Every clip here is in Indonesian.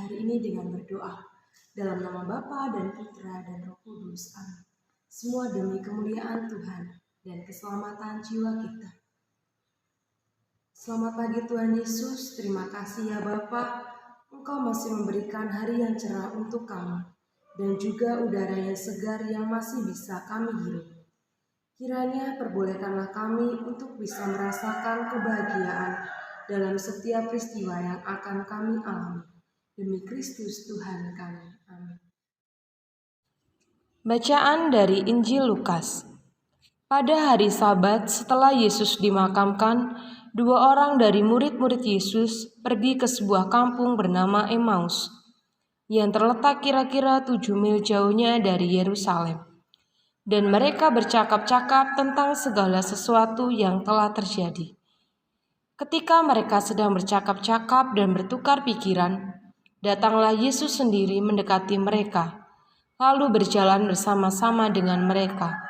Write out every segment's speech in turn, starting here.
hari ini dengan berdoa. Dalam nama Bapa dan Putra dan Roh Kudus. Amin. Semua demi kemuliaan Tuhan dan keselamatan jiwa kita. Selamat pagi Tuhan Yesus, terima kasih ya Bapa, Engkau masih memberikan hari yang cerah untuk kami, dan juga udara yang segar yang masih bisa kami hirup. Kiranya perbolehkanlah kami untuk bisa merasakan kebahagiaan dalam setiap peristiwa yang akan kami alami. Demi Kristus Tuhan kami. Amin. Bacaan dari Injil Lukas. Pada hari Sabat setelah Yesus dimakamkan, 2 orang dari murid-murid Yesus pergi ke sebuah kampung bernama Emmaus, yang terletak kira-kira 7 mil jauhnya dari Yerusalem. Dan mereka bercakap-cakap tentang segala sesuatu yang telah terjadi. Ketika mereka sedang bercakap-cakap dan bertukar pikiran, datanglah Yesus sendiri mendekati mereka, lalu berjalan bersama-sama dengan mereka.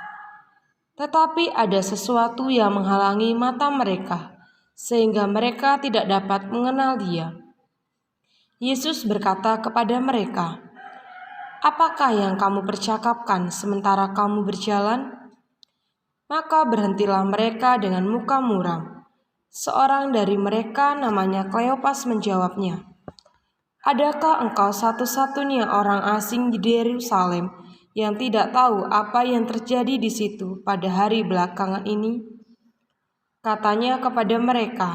Tetapi ada sesuatu yang menghalangi mata mereka, sehingga mereka tidak dapat mengenal Dia. Yesus berkata kepada mereka, "Apakah yang kamu percakapkan sementara kamu berjalan?" Maka berhentilah mereka dengan muka muram. Seorang dari mereka namanya Kleopas menjawabnya, "Adakah engkau satu-satunya orang asing di Yerusalem yang tidak tahu apa yang terjadi di situ pada hari belakangan ini?" Katanya kepada mereka,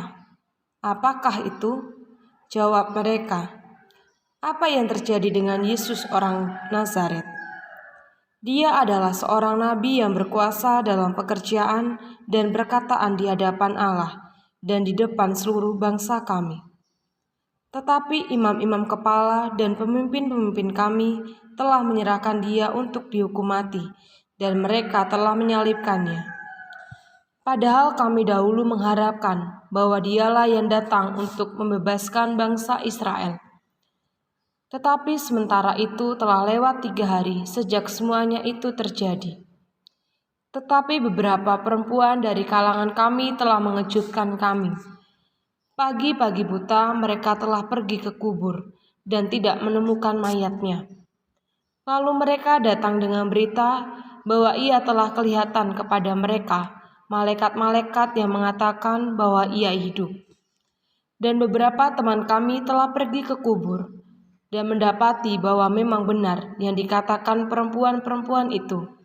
"Apakah itu?" Jawab mereka, "Apa yang terjadi dengan Yesus orang Nazaret? Dia adalah seorang nabi yang berkuasa dalam pekerjaan dan perkataan di hadapan Allah dan di depan seluruh bangsa kami. Tetapi imam-imam kepala dan pemimpin-pemimpin kami telah menyerahkan Dia untuk dihukum mati, dan mereka telah menyalibkannya. Padahal kami dahulu mengharapkan bahwa Dialah yang datang untuk membebaskan bangsa Israel. Tetapi sementara itu telah lewat 3 hari sejak semuanya itu terjadi. Tetapi beberapa perempuan dari kalangan kami telah mengejutkan kami. Pagi-pagi buta mereka telah pergi ke kubur dan tidak menemukan mayatnya. Lalu mereka datang dengan berita bahwa ia telah kelihatan kepada mereka, malaikat-malaikat yang mengatakan bahwa ia hidup. Dan beberapa teman kami telah pergi ke kubur dan mendapati bahwa memang benar yang dikatakan perempuan-perempuan itu,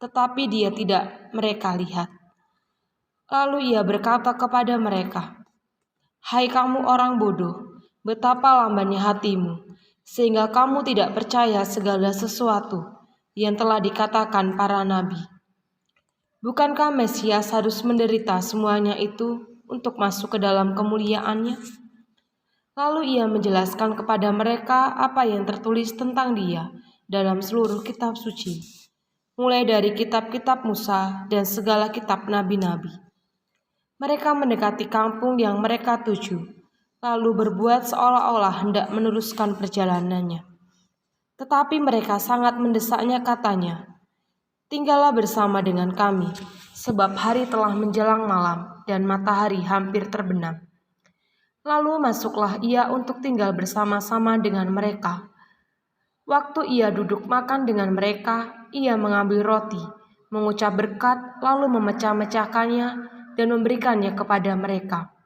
tetapi dia tidak mereka lihat. Lalu ia berkata kepada mereka, "Hai kamu orang bodoh, betapa lambannya hatimu, sehingga kamu tidak percaya segala sesuatu yang telah dikatakan para nabi. Bukankah Mesias harus menderita semuanya itu untuk masuk ke dalam kemuliaannya?" Lalu ia menjelaskan kepada mereka apa yang tertulis tentang Dia dalam seluruh kitab suci, mulai dari kitab-kitab Musa dan segala kitab nabi-nabi. Mereka mendekati kampung yang mereka tuju, lalu berbuat seolah-olah hendak meneruskan perjalanannya. Tetapi mereka sangat mendesaknya, katanya, "Tinggallah bersama dengan kami, sebab hari telah menjelang malam dan matahari hampir terbenam." Lalu masuklah ia untuk tinggal bersama-sama dengan mereka. Waktu ia duduk makan dengan mereka, ia mengambil roti, mengucap berkat, lalu memecah-mecahkannya dan memberikannya kepada mereka.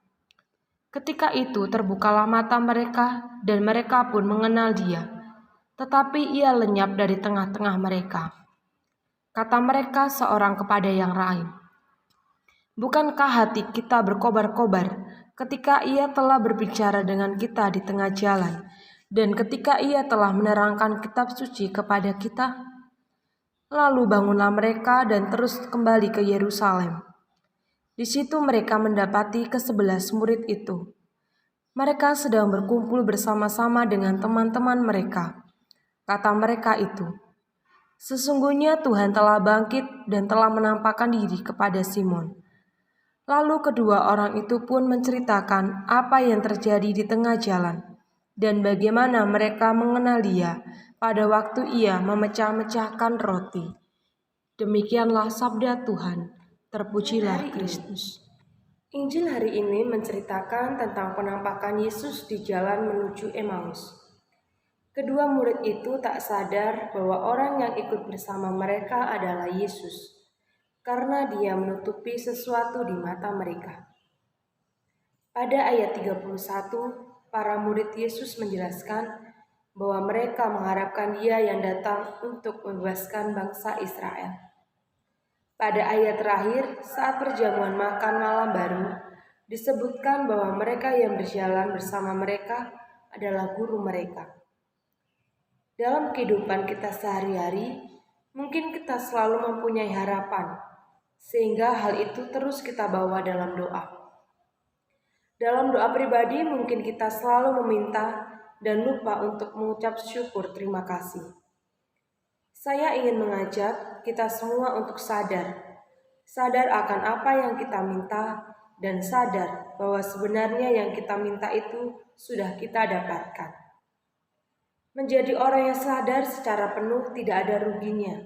Ketika itu terbukalah mata mereka, dan mereka pun mengenal Dia. Tetapi ia lenyap dari tengah-tengah mereka. Kata mereka seorang kepada yang lain, "Bukankah hati kita berkobar-kobar ketika ia telah berbicara dengan kita di tengah jalan, dan ketika ia telah menerangkan kitab suci kepada kita?" Lalu bangunlah mereka dan terus kembali ke Yerusalem. Di situ mereka mendapati ke-11 murid itu. Mereka sedang berkumpul bersama-sama dengan teman-teman mereka. Kata mereka itu, "Sesungguhnya Tuhan telah bangkit dan telah menampakkan diri kepada Simon." Lalu kedua orang itu pun menceritakan apa yang terjadi di tengah jalan dan bagaimana mereka mengenal Dia pada waktu ia memecah-mecahkan roti. Demikianlah sabda Tuhan. Terpujilah Kristus. Injil hari ini menceritakan tentang penampakan Yesus di jalan menuju Emmaus. Kedua murid itu tak sadar bahwa orang yang ikut bersama mereka adalah Yesus, karena dia menutupi sesuatu di mata mereka. Pada ayat 31, para murid Yesus menjelaskan bahwa mereka mengharapkan Dia yang datang untuk membebaskan bangsa Israel. Pada ayat terakhir, saat perjamuan makan malam baru, disebutkan bahwa mereka yang berjalan bersama mereka adalah guru mereka. Dalam kehidupan kita sehari-hari, mungkin kita selalu mempunyai harapan, sehingga hal itu terus kita bawa dalam doa. Dalam doa pribadi, mungkin kita selalu meminta dan lupa untuk mengucap syukur terima kasih. Saya ingin mengajak kita semua untuk sadar akan apa yang kita minta, dan sadar bahwa sebenarnya yang kita minta itu sudah kita dapatkan. Menjadi orang yang sadar secara penuh tidak ada ruginya.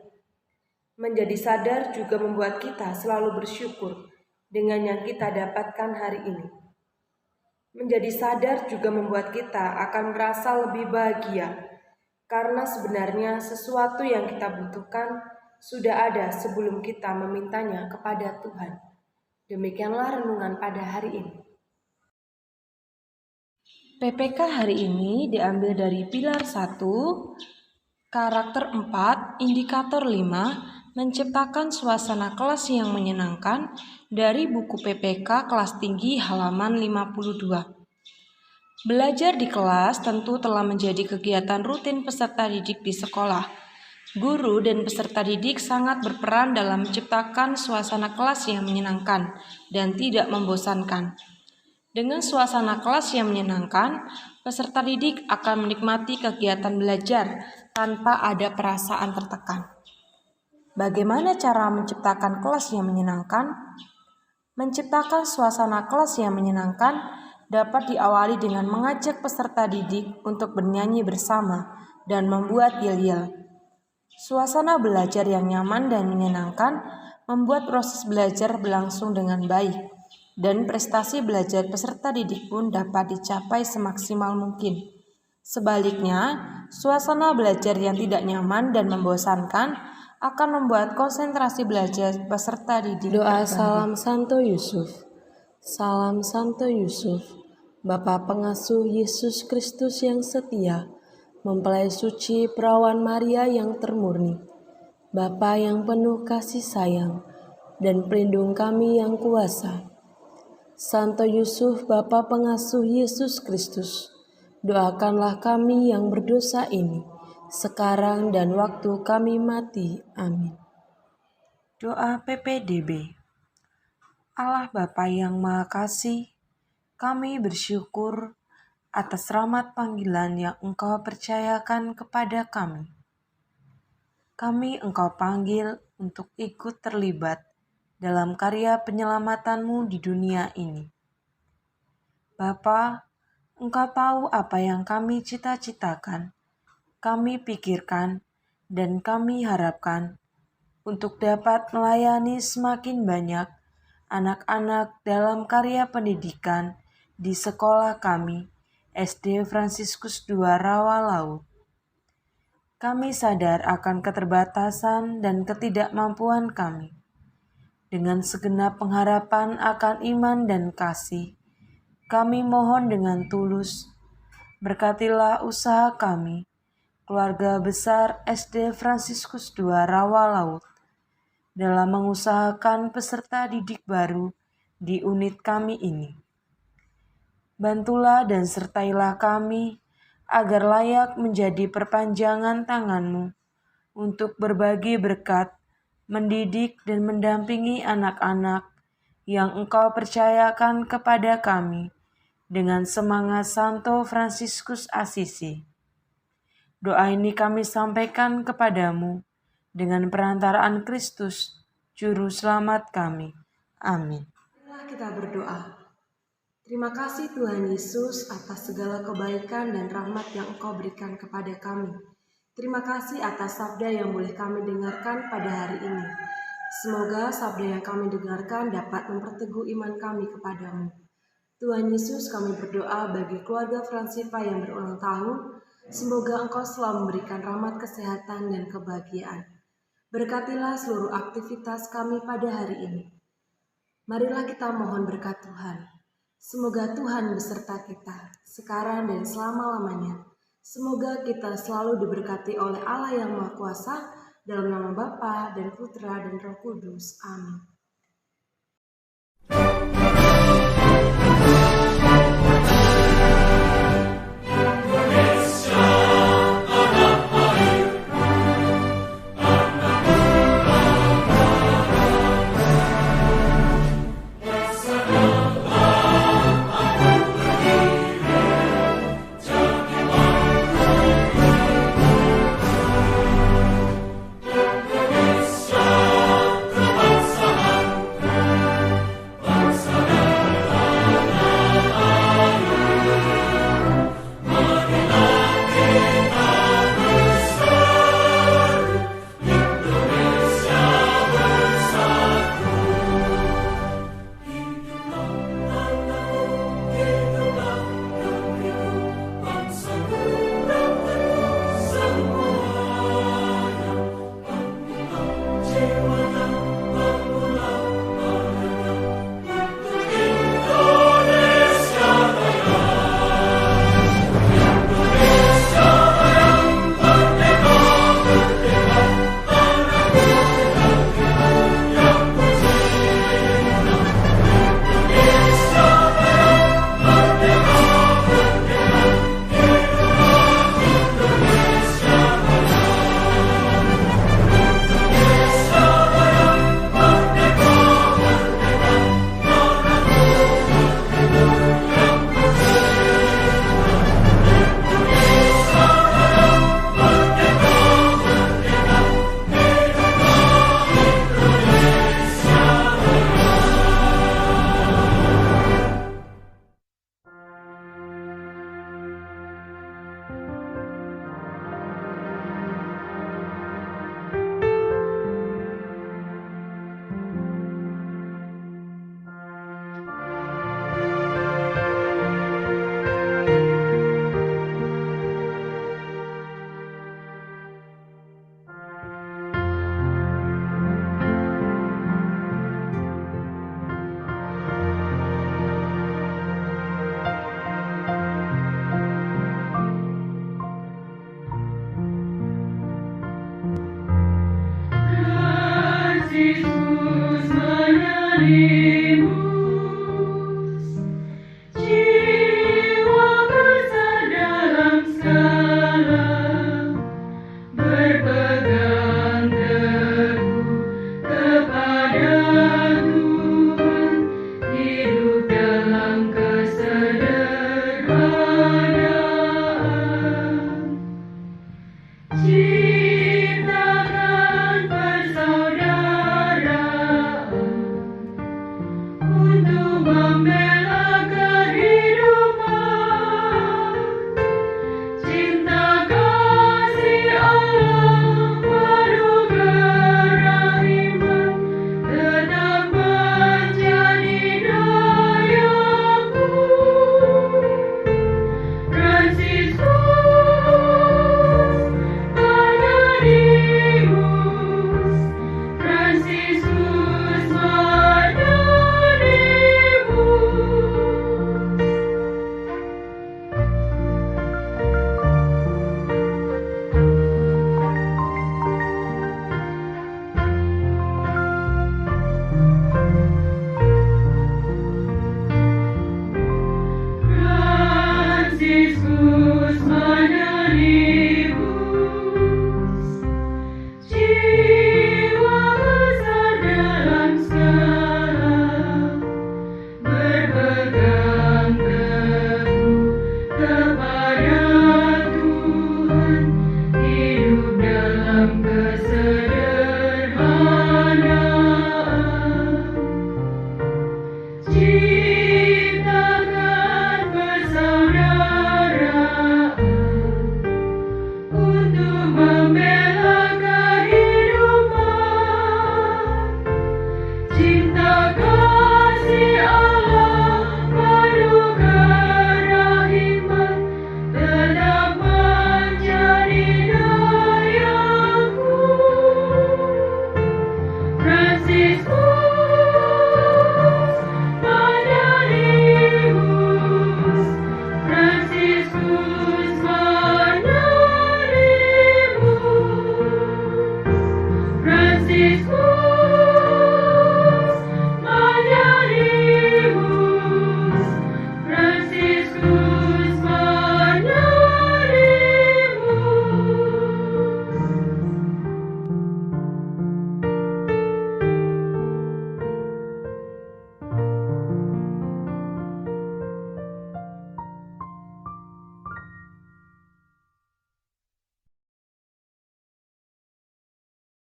Menjadi sadar juga membuat kita selalu bersyukur dengan yang kita dapatkan hari ini. Menjadi sadar juga membuat kita akan merasa lebih bahagia, karena sebenarnya sesuatu yang kita butuhkan sudah ada sebelum kita memintanya kepada Tuhan. Demikianlah renungan pada hari ini. PPK hari ini diambil dari pilar 1, karakter 4, indikator 5, menciptakan suasana kelas yang menyenangkan dari buku PPK kelas tinggi halaman 52. Belajar di kelas tentu telah menjadi kegiatan rutin peserta didik di sekolah. Guru dan peserta didik sangat berperan dalam menciptakan suasana kelas yang menyenangkan dan tidak membosankan. Dengan suasana kelas yang menyenangkan, peserta didik akan menikmati kegiatan belajar tanpa ada perasaan tertekan. Bagaimana cara menciptakan kelas yang menyenangkan? Menciptakan suasana kelas yang menyenangkan dapat diawali dengan mengajak peserta didik untuk bernyanyi bersama dan membuat yel-yel. Suasana belajar yang nyaman dan menyenangkan membuat proses belajar berlangsung dengan baik, dan prestasi belajar peserta didik pun dapat dicapai semaksimal mungkin. Sebaliknya, suasana belajar yang tidak nyaman dan membosankan akan membuat konsentrasi belajar peserta didik Doa terganggu. Salam Santo Yusuf. Salam Santo Yusuf, Bapa pengasuh Yesus Kristus yang setia, mempelai suci perawan Maria yang termurni, Bapa yang penuh kasih sayang, dan pelindung kami yang kuasa. Santo Yusuf, Bapa pengasuh Yesus Kristus, doakanlah kami yang berdosa ini, sekarang dan waktu kami mati. Amin. Doa PPDB. Allah Bapa yang Maha Kasih, kami bersyukur atas rahmat panggilan yang Engkau percayakan kepada kami. Kami Engkau panggil untuk ikut terlibat dalam karya penyelamatan-Mu di dunia ini. Bapa, Engkau tahu apa yang kami cita-citakan, kami pikirkan, dan kami harapkan untuk dapat melayani semakin banyak anak-anak dalam karya pendidikan di sekolah kami, SD Fransiskus II Rawa Laut. Kami sadar akan keterbatasan dan ketidakmampuan kami. Dengan segenap pengharapan akan iman dan kasih, kami mohon dengan tulus, berkatilah usaha kami, keluarga besar SD Fransiskus II Rawa Laut, dalam mengusahakan peserta didik baru di unit kami ini. Bantulah dan sertailah kami agar layak menjadi perpanjangan tangan-Mu untuk berbagi berkat, mendidik dan mendampingi anak-anak yang Engkau percayakan kepada kami dengan semangat Santo Fransiskus Assisi. Doa ini kami sampaikan kepadamu dengan perantaraan Kristus, Juru Selamat kami. Amin. Marilah kita berdoa. Terima kasih Tuhan Yesus atas segala kebaikan dan rahmat yang Engkau berikan kepada kami. Terima kasih atas sabda yang boleh kami dengarkan pada hari ini. Semoga sabda yang kami dengarkan dapat memperteguh iman kami kepadamu. Tuhan Yesus, kami berdoa bagi keluarga Fransipa yang berulang tahun. Semoga Engkau selalu memberikan rahmat kesehatan dan kebahagiaan. Berkatilah seluruh aktivitas kami pada hari ini. Marilah kita mohon berkat Tuhan. Semoga Tuhan beserta kita, sekarang dan selama-lamanya. Semoga kita selalu diberkati oleh Allah yang Maha Kuasa, dalam nama Bapa dan Putra dan Roh Kudus. Amin. Jesus.